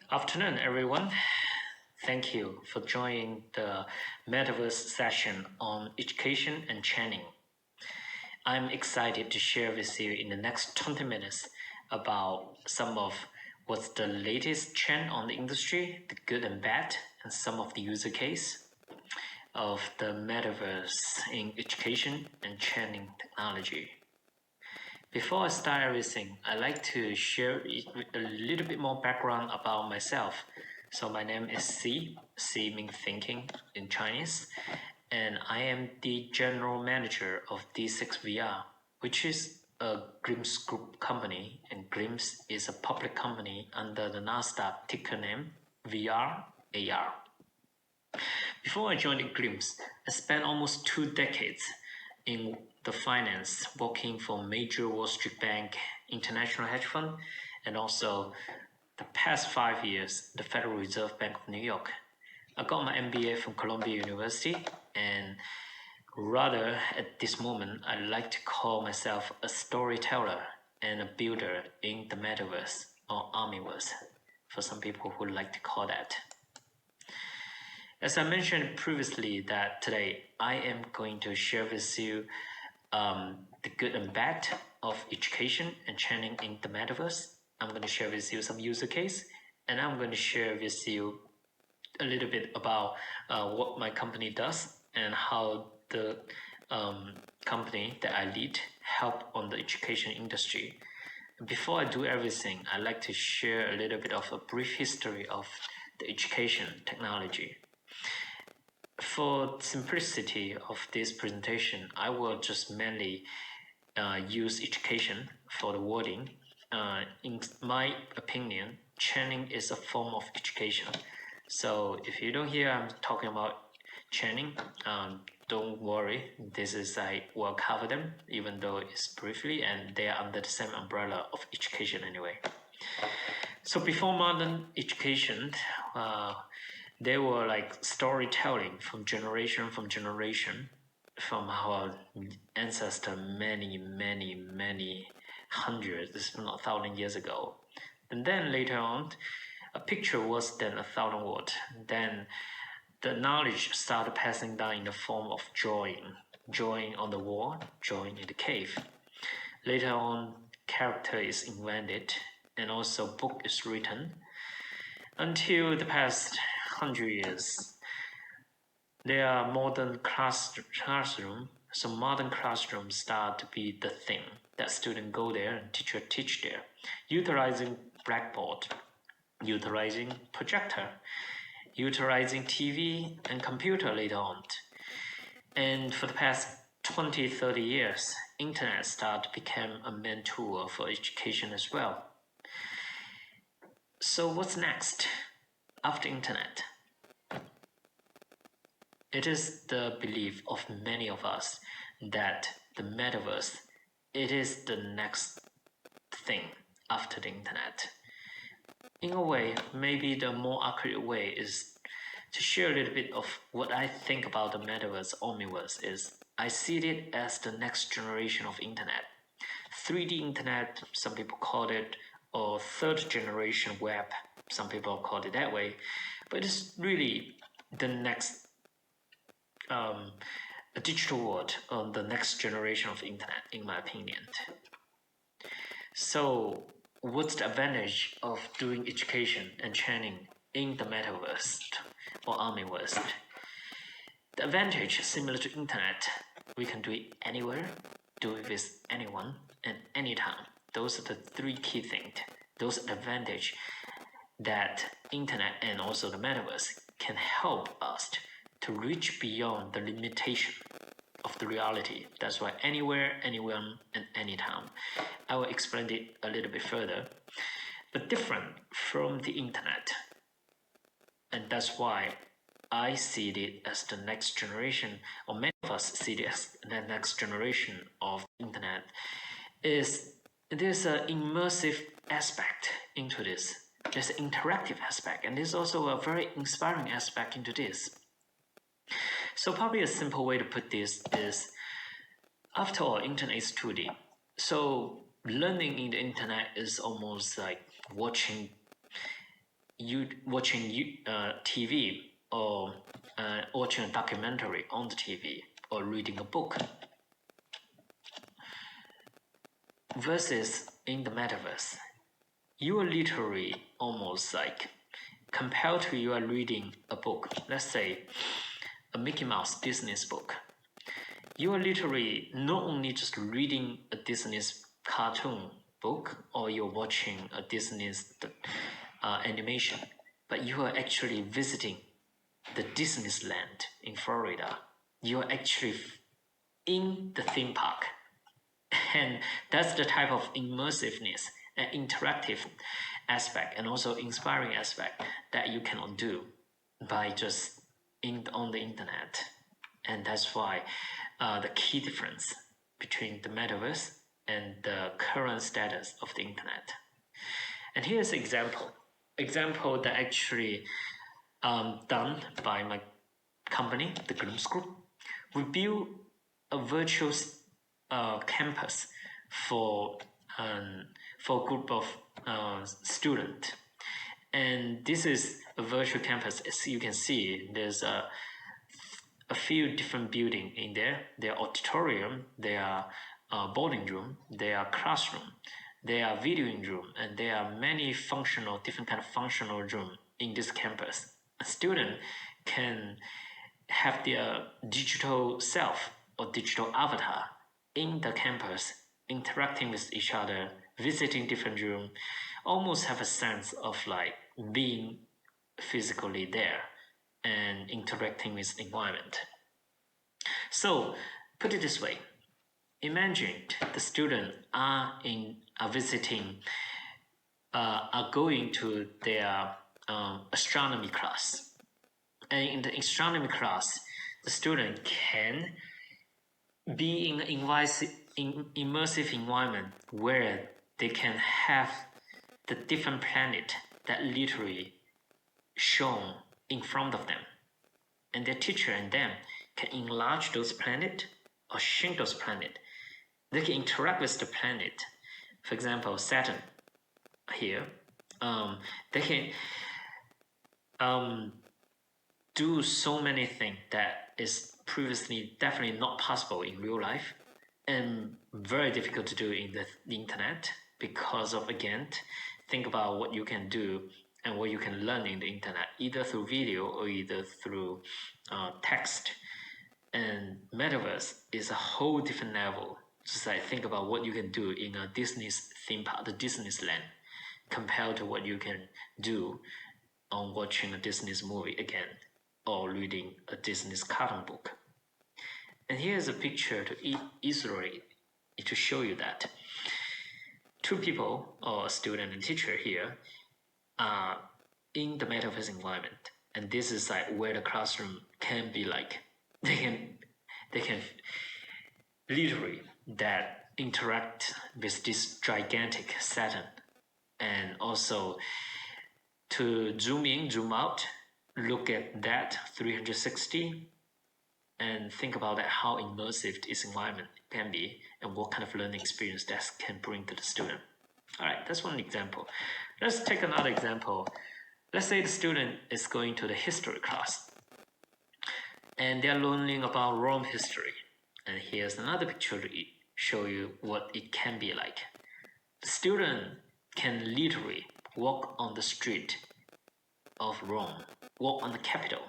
Afternoon, everyone. Thank you for joining the Metaverse session on education and training. I'm excited to share with you in the next 20 minutes about some of what's the latest trend on the industry, the good and bad, and some of the user case of the Metaverse in education and training technology. Before I start everything, I'd like to share a little bit more background about myself. So my name is C means thinking in Chinese, and I am the general manager of D6VR, which is a Grimm's Group company, and Grimm's is a public company under the Nasdaq ticker name VRAR. Before I joined Grimm's, I spent almost 2 decades in the finance, working for major Wall Street bank, international hedge fund, and also the past 5 years, the Federal Reserve Bank of New York. I got my MBA from Columbia University, and rather at this moment, I like to call myself a storyteller and a builder in the Metaverse or Omniverse, for some people who like to call that. As I mentioned previously, that today I am going to share with you the good and bad of education and training in the Metaverse. I'm going to share with you some user case, and I'm going to share with you a little bit about what my company does and how the company that I lead help on the education industry. Before I do everything, I'd like to share a little bit of a brief history of the education technology. For simplicity of this presentation, I will just mainly use education for the wording. In my opinion, training is a form of education. So if you don't hear I'm talking about training, don't worry. This is I will cover them, even though it's briefly, and they are under the same umbrella of education anyway. So before modern education, they were like storytelling from generation from our ancestor many hundreds, if not 1,000 years ago. And then later on, a picture was then 1,000 words. Then the knowledge started passing down in the form of drawing on the wall, drawing in the cave. Later on, character is invented, and also book is written. Until the past 100 years, there are modern classroom. So modern classrooms start to be the thing that students go there and teacher teach there, utilizing blackboard, utilizing projector, utilizing TV and computer later on. And for the past 20-30 years, internet started to become a main tool for education as well. So what's next after internet? It is the belief of many of us that the Metaverse, it is the next thing after the internet. In a way, maybe the more accurate way is to share a little bit of what I think about the Metaverse, Omniverse is I see it as the next generation of internet. 3D internet, some people call it, or third generation web, some people call it that way, but it's really the next a digital world on the next generation of internet, in my opinion. So what's the advantage of doing education and training in the Metaverse or Omniverse? The advantage is similar to internet. We can do it anywhere, do it with anyone and anytime. Those are the 3 key things. Those are the advantage that internet and also the Metaverse can help us to reach beyond the limitation of the reality. That's why anywhere, anyone, and anytime. I will explain it a little bit further, but different from the internet. And that's why I see it as the next generation, or many of us see it as the next generation of internet, is there's an immersive aspect into this. There's an interactive aspect, and there's also a very inspiring aspect into this. So probably a simple way to put this is, after all, internet is 2D. So learning in the internet is almost like watching you watching TV or watching a documentary on the TV or reading a book versus in the metaverse. You are literally almost like compared to you are reading a book, let's say a Mickey Mouse Disney's book. You are literally not only just reading a Disney's cartoon book or you're watching a Disney's animation, but you are actually visiting the Disneyland in Florida. You are actually in the theme park. And that's the type of immersiveness and interactive aspect and also inspiring aspect that you cannot do by just on the internet. And that's why the key difference between the metaverse and the current status of the internet. And here's an example that actually done by my company, the Glimpse Group. We built a virtual campus for a group of students. And this is a virtual campus. As you can see, there's a few different buildings in there. There are auditorium, there are boarding room, there are classroom, there are videoing room, and there are many different kind of functional room in this campus. A student can have their digital self or digital avatar in the campus, interacting with each other, visiting different rooms, almost have a sense of like being physically there and interacting with the environment. So put it this way, imagine the students are going to their astronomy class. And in the astronomy class, the student can be in an immersive environment where they can have the different planet that literally shown in front of them. And their teacher and them can enlarge those planets or shrink those planets. They can interact with the planet. For example, Saturn here. They can do so many things that is previously definitely not possible in real life and very difficult to do in the internet because of, again, think about what you can do and what you can learn in the internet, either through video or either through text. And Metaverse is a whole different level. Just like think about what you can do in a Disney's theme park, the Disneyland, compared to what you can do on watching a Disney's movie again, or reading a Disney's cartoon book. And here's a picture to illustrate, to show you that two people, or a student and teacher here, are in the metaverse environment. And this is like where the classroom can be like. They can literally that interact with this gigantic Saturn, and also to zoom in, zoom out, look at that 360 and think about that, how immersive this environment can be and what kind of learning experience that can bring to the student. All right, that's one example. Let's take another example. Let's say the student is going to the history class and they're learning about Rome history. And here's another picture to show you what it can be like. The student can literally walk on the street of Rome, walk on the capital,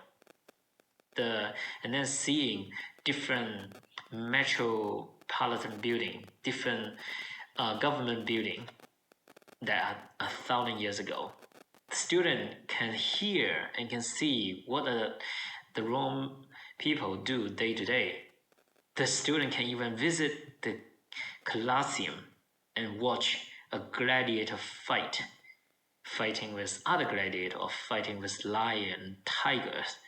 and then seeing different metropolitan building, different government building that are 1,000 years ago. The student can hear and can see what the Rome people do day to day. The student can even visit the Colosseum and watch a gladiator fighting with other gladiators or fighting with lion, tigers,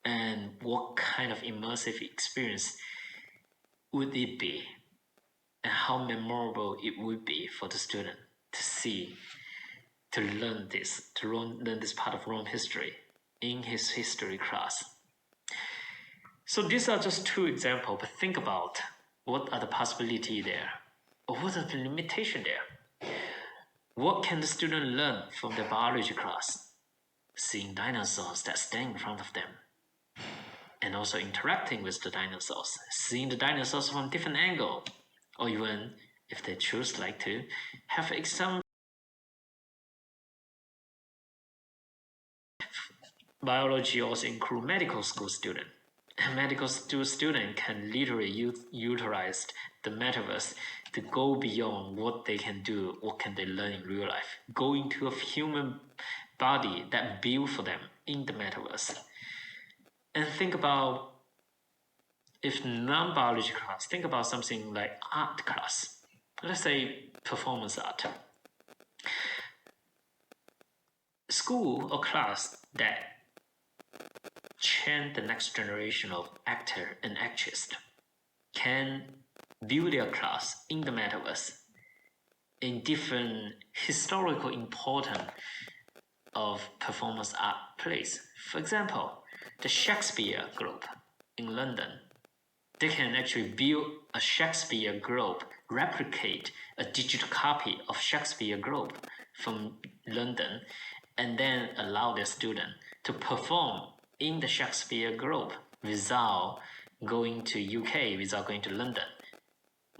and what kind of immersive experience would it be, and how memorable it would be for the student to see, to learn this part of Rome history in his history class. So these are just two examples, but think about what are the possibilities there, or what are the limitations there. What can the student learn from the biology class? seeing dinosaurs that stand in front of them, and also interacting with the dinosaurs, seeing the dinosaurs from different angle, or even if they choose like to have some biology also include medical school student. A medical school student can literally utilize the metaverse to go beyond what they can do, what can they learn in real life, go into a human body that built for them in the metaverse. And think about, if non-biology class, think about something like art class. Let's say performance art. School or class that train the next generation of actor and actress can build their class in the metaverse in different historical important of performance art plays. For example, the Shakespeare group in London, they can actually build a Shakespeare group, replicate a digital copy of Shakespeare group from London, and then allow their student to perform in the Shakespeare group without going to UK, without going to London.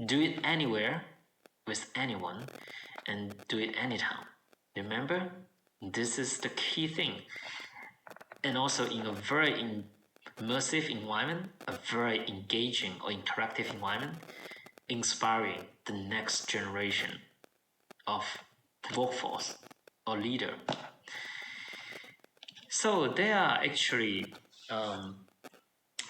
Do it anywhere with anyone and do it anytime. Remember, this is the key thing. And also in a very immersive environment, a very engaging or interactive environment, inspiring the next generation of workforce or leader. So there are actually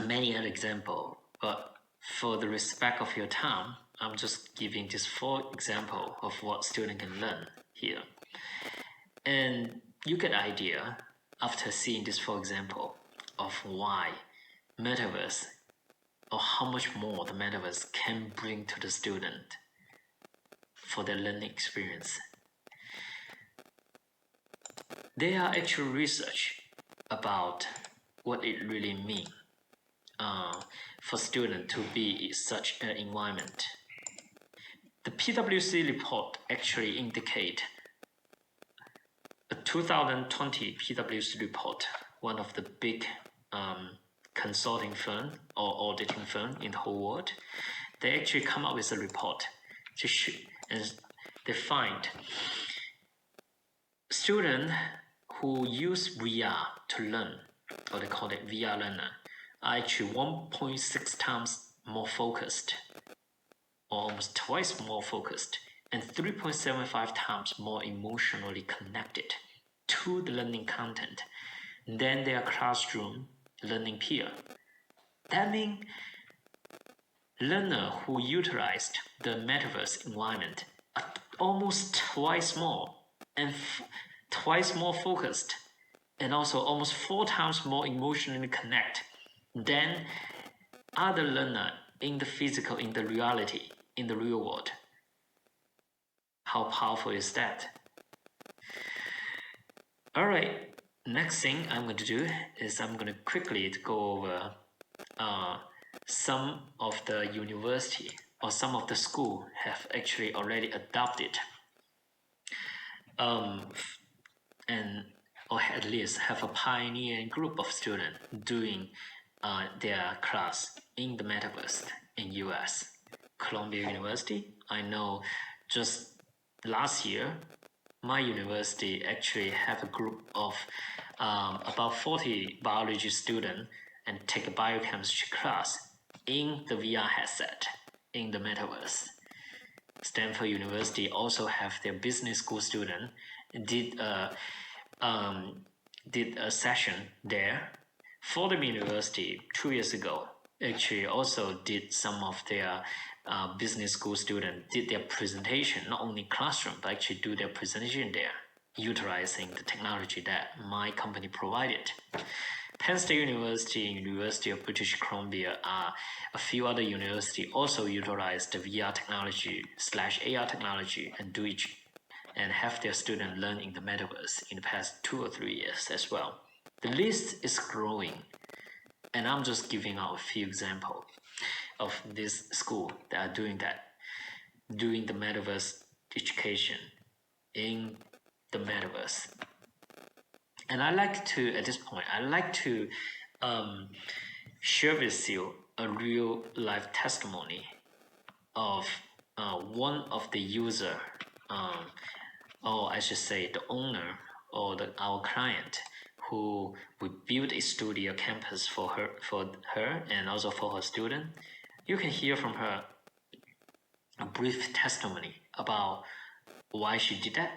many other examples, but for the respect of your time, I'm just giving just 4 examples of what students can learn here. And you get an idea after seeing this 4 examples of why Metaverse, or how much more the Metaverse can bring to the student for their learning experience. There are actual research about what it really means for students to be in such an environment. The PwC report actually indicate a 2020 PwC report, one of the big consulting firm or auditing firm in the whole world. They actually come up with a report to and they find students who use VR to learn, or they call it VR learner, are actually 1.6 times more focused, or almost twice more focused, and 3.75 times more emotionally connected to the learning content than their classroom learning peer. That means learners who utilized the metaverse environment are almost twice more and twice more focused, and also almost 4 times more emotionally connected than other learners in the physical, in the reality, in the real world. How powerful is that? Alright, next thing I'm going to do is I'm going to quickly go over some of the university or some of the school have actually already adopted and or at least have a pioneering group of students doing their class in the metaverse in US. Columbia University, I know just last year, my university actually have a group of about 40 biology students and take a biochemistry class in the VR headset in the metaverse. Stanford University also have their business school student did a session there. Fordham University 2 years ago actually also did some of their business school students did their presentation, not only classroom, but actually do their presentation there, utilizing the technology that my company provided. Penn State University and University of British Columbia are a few other universities also utilize the VR technology / AR technology and have their students learn in the metaverse in the past 2 or 3 years as well. The list is growing, and I'm just giving out a few examples of this school that are doing the metaverse education in the metaverse. And at this point, I like to share with you a real life testimony of one of the user, or I should say the owner or our client, who we built a studio campus for her and also for her student. You can hear from her a brief testimony about why she did that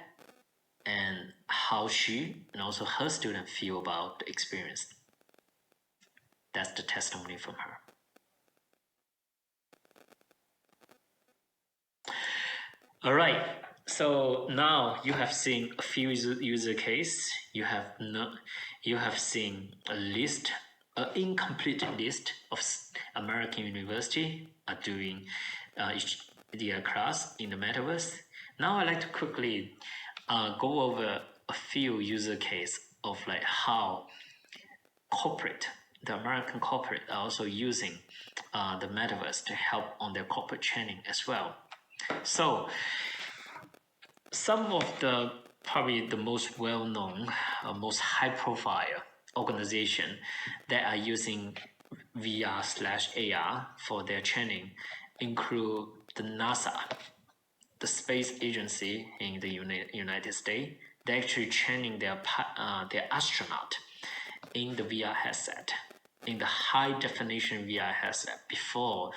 and how she and also her student feel about the experience. That's the testimony from her. All right, so now you have seen a few user case. You have seen a list, an incomplete list of American university are doing their class in the metaverse. Now I'd like to quickly go over a few user case of like how the American corporate are also using the metaverse to help on their corporate training as well. So some of the probably the most well-known, most high-profile organization that are using VR/AR for their training include the NASA, the space agency in the United States. They're actually training their astronaut in the VR headset, in the high-definition VR headset before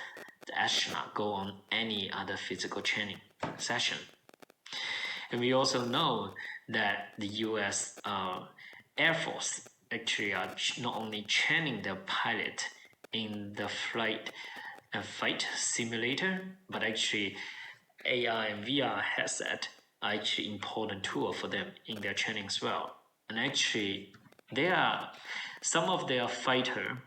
the astronaut go on any other physical training session. And we also know that the U.S. Air Force actually are not only training their pilot in the flight and fight simulator, but actually AR and VR headset are actually important tool for them in their training as well. And actually, there are some of their fighter,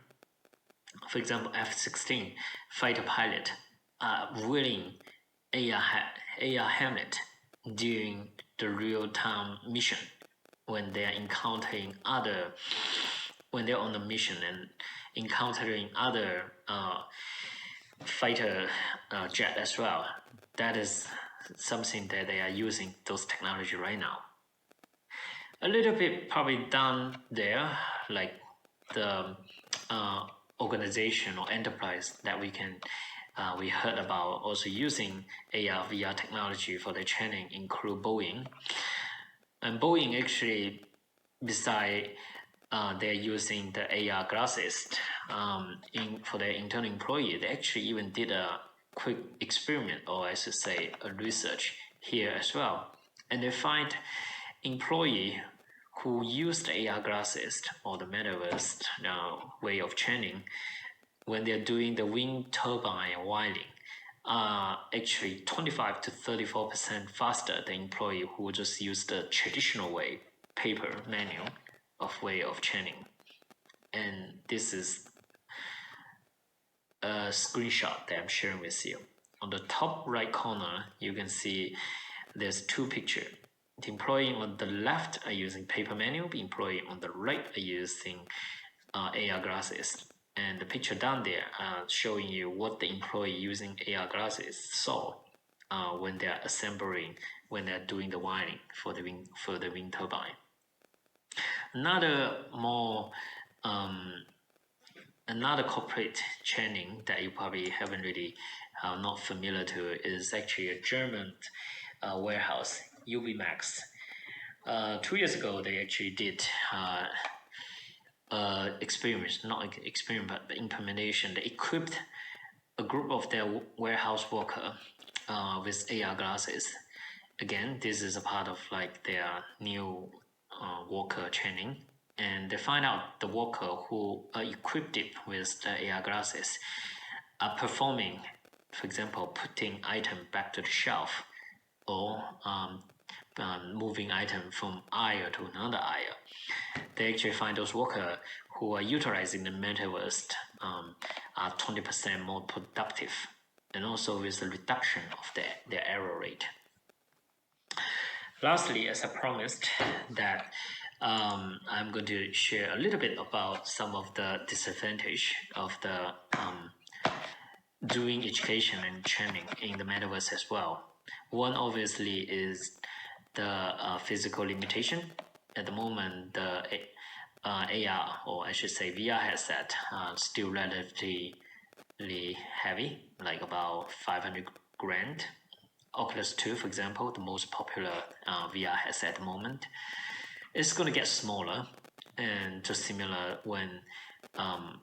for example, F-16 fighter pilot, are wearing AR helmet during the real-time mission when they're when they're on the mission and encountering other fighter jet as well. That is something that they are using those technology right now. A little bit probably done there, like the organization or enterprise that we heard about also using AR VR technology for their training include Boeing. And Boeing actually, beside they're using the AR glasses for their internal employee, they actually even did a quick experiment, or I should say a research here as well. And they find employee who use the AR glasses or the metaverse way of training, when they're doing the wind turbine wiring, actually 25 to 34% faster than employee who just use the traditional way, paper manual of way of training. And this is a screenshot that I'm sharing with you. On the top right corner, you can see there's two pictures. The employee on the left are using paper manual, the employee on the right are using AR glasses. And the picture down there showing you what the employee using AR glasses saw when they're assembling, when they're doing the wiring for the wind turbine. Another corporate training that you probably haven't really not familiar to is actually a German warehouse, UBMax. 2 years ago, they actually did but implementation. They equipped a group of their warehouse worker with AR glasses. Again, this is a part of like their new worker training, and they find out the worker who are equipped with the AR glasses are performing, for example, putting item back to the shelf, or moving item from aisle to another aisle. They actually find those workers who are utilizing the metaverse are 20% more productive, and also with the reduction of their error rate. Lastly, as I promised, that I'm going to share a little bit about some of the disadvantage of the doing education and training in the metaverse as well. One obviously is the physical limitation. At the moment, the AR, or I should say VR headset, still relatively heavy, like about 500 grand. Oculus 2, for example, the most popular VR headset at the moment, it's going to get smaller and just similar when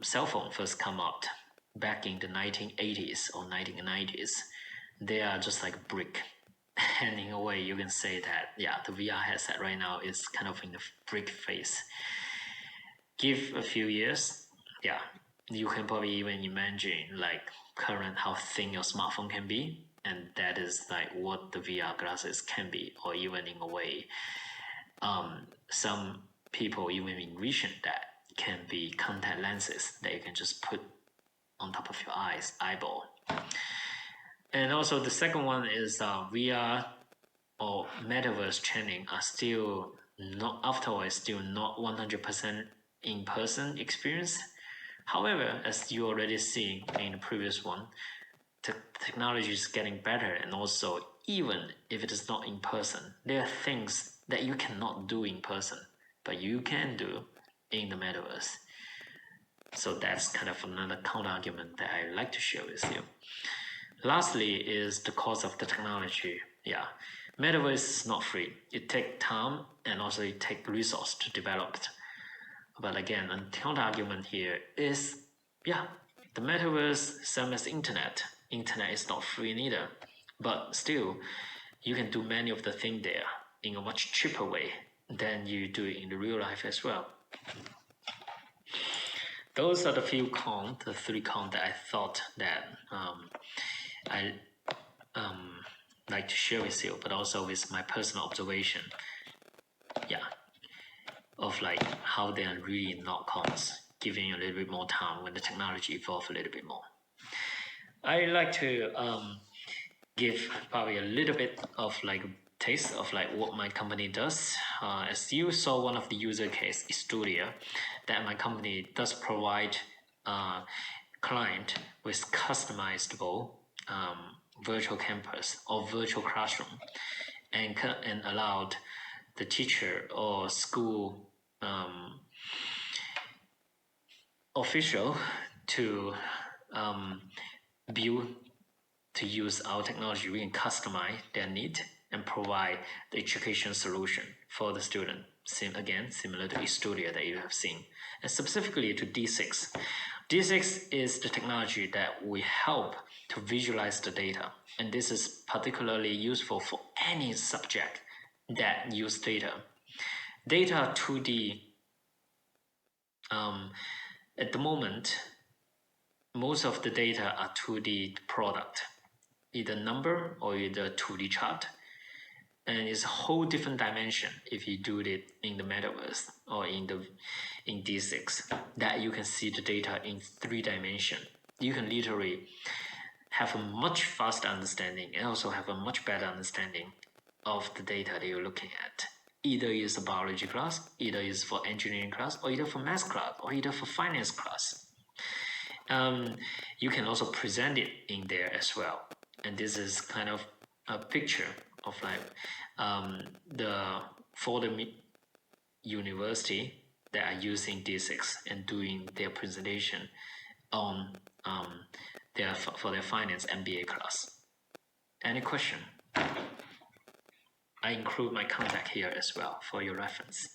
cell phone first come out back in the 1980s or 1990s. They are just like a brick. And in a way, you can say that, yeah, the VR headset right now is kind of in the brick phase. Give a few years, yeah, you can probably even imagine like current how thin your smartphone can be, and that is like what the VR glasses can be, or even in a way, some people even envision that can be contact lenses that you can just put on top of your eyeball. And also the second one is VR or Metaverse training are still not, afterwards, still not 100% in-person experience. However, as you already see in the previous one, the technology is getting better, and also even if it is not in person, there are things that you cannot do in person, but you can do in the Metaverse. So that's kind of another counter argument that I like to share with you. Lastly is the cost of the technology. Yeah, Metaverse is not free. It takes time, and also it takes resource to develop it. But again, a counter argument here is, yeah, the Metaverse, same as internet. Internet is not free neither, but still, you can do many of the things there in a much cheaper way than you do it in the real life as well. Those are the few cons, the three cons that I thought that I like to share with you, but also with my personal observation, yeah, of like how they are really not cons, giving a little bit more time when the technology evolves a little bit more. I like to give probably a little bit of like taste of like what my company does. As you saw one of the user case Studio, that my company does provide client with customizable virtual campus or virtual classroom, and allowed the teacher or school official to build, to use our technology. We can customize their need and provide the education solution for the student. Similar to Studio that you have seen, and specifically to D6. D6 is the technology that we help to visualize the data, and this is particularly useful for any subject that use data. Data 2D, at the moment, most of the data are 2D product, either number or either 2D chart. And it's a whole different dimension if you do it in the Metaverse or in D6, that you can see the data in 3 dimensions. You can literally have a much faster understanding and also have a much better understanding of the data that you're looking at. Either it's a biology class, either it's for engineering class, or either for math class, or either for finance class. You can also present it in there as well. And this is kind of a picture of like for the university that are using D6 and doing their presentation on for their finance MBA class. Any question? I include my contact here as well for your reference.